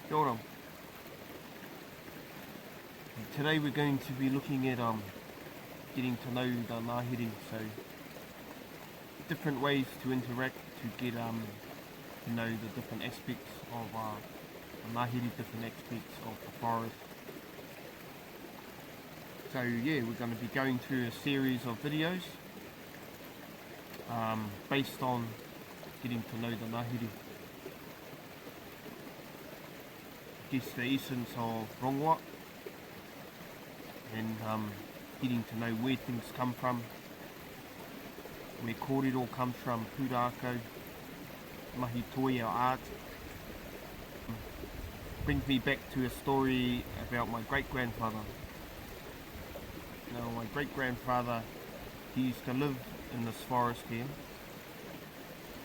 Kia ora. Today we're going to be looking at getting to know the ngāhere, so different ways to interact to get to know the different aspects of the ngāhere, different aspects of the forest. So yeah, we're going to be going through a series of videos based on getting to know the ngāhere. I guess the essence of rongoa and getting to know where things come from, where kōrero comes from, pūrākau, mahi toi, our art. Brings me back to a story about my great-grandfather. Now, my great-grandfather, he used to live in this forest here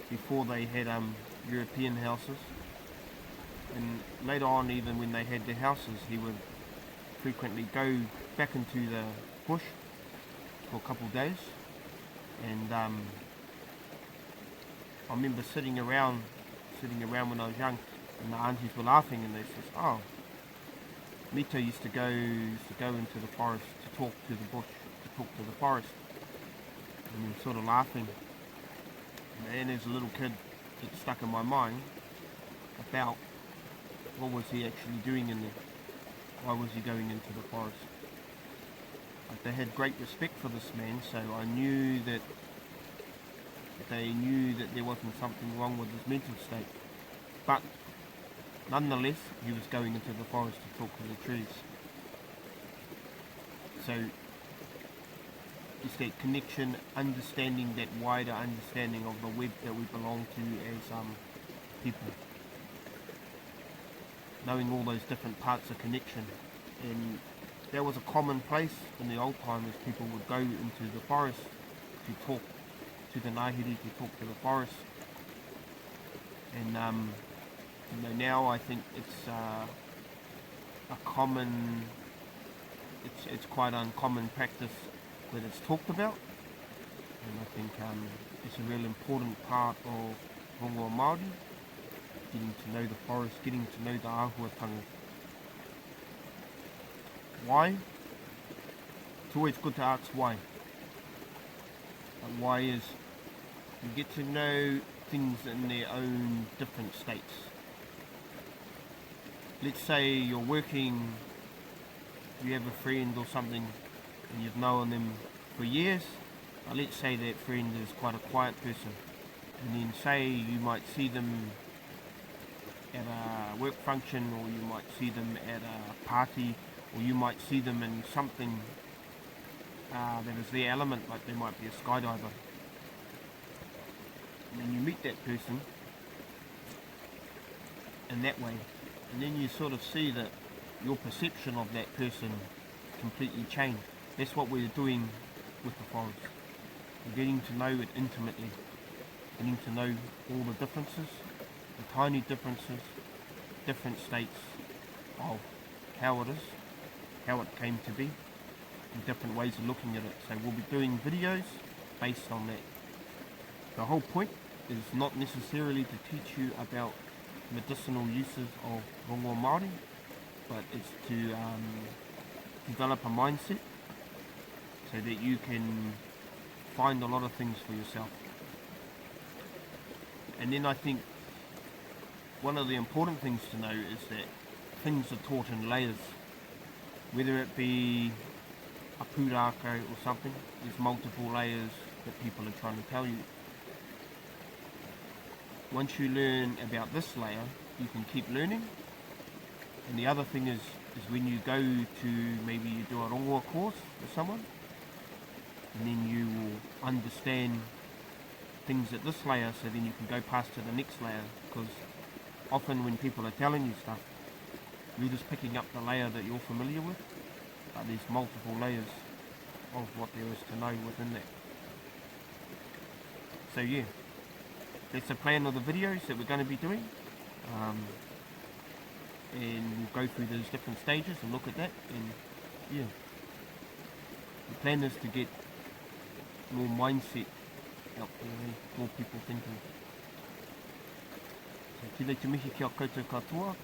before they had European houses, and later on, even when they had their houses, he would frequently go back into the bush for a couple of days. And I remember sitting around when I was young, and the aunties were laughing, and they said, "Oh, Mito used to go into the forest to talk to the bush, to talk to the forest," and we were sort of laughing. And as a little kid, it stuck in my mind about what was he actually doing in there. Why was he going into the forest? They had great respect for this man, so I knew that they knew that there wasn't something wrong with his mental state. But nonetheless, he was going into the forest to talk to the trees. So it's that connection, understanding that wider understanding of the web that we belong to as people. Knowing all those different parts of connection. And that was a common place in the old time, as people would go into the forest to talk to the ngāhere, to talk to the forest. And now I think it's a common, it's quite uncommon practice that it's talked about. And I think it's a real important part of rongoa Māori, getting to know the forest, getting to know the āhuatanga. Why? It's always good to ask why. Why is you get to know things in their own different states. Let's say you're working, you have a friend or something, and you've known them for years. Let's say that friend is quite a quiet person, and then say you might see them at a work function, or you might see them at a party, or you might see them in something that is their element, like they might be a skydiver. And then you meet that person in that way, and then you sort of see that your perception of that person completely changed. That's what we're doing with the forest. We're getting to know it intimately, getting to know all the differences, the tiny differences, different states of how it is, how it came to be, and different ways of looking at it. So we'll be doing videos based on that. The whole point is not necessarily to teach you about medicinal uses of rongoa Māori, but it's to develop a mindset so that you can find a lot of things for yourself. And then I think one of the important things to know is that things are taught in layers. Whether it be a pūrākau or something, there's multiple layers that people are trying to tell you. Once you learn about this layer, you can keep learning. And the other thing is when you go to, maybe you do a rongoa course with someone, and then you will understand things at this layer, so then you can go past to the next layer. Because often when people are telling you stuff, you're just picking up the layer that you're familiar with, but there's multiple layers of what there is to know within that. So yeah, that's the plan of the videos that we're going to be doing, and we'll go through those different stages and look at that. And yeah, the plan is to get more mindset out there, more people thinking. So, tēnei te mihi ki a koutou katoa.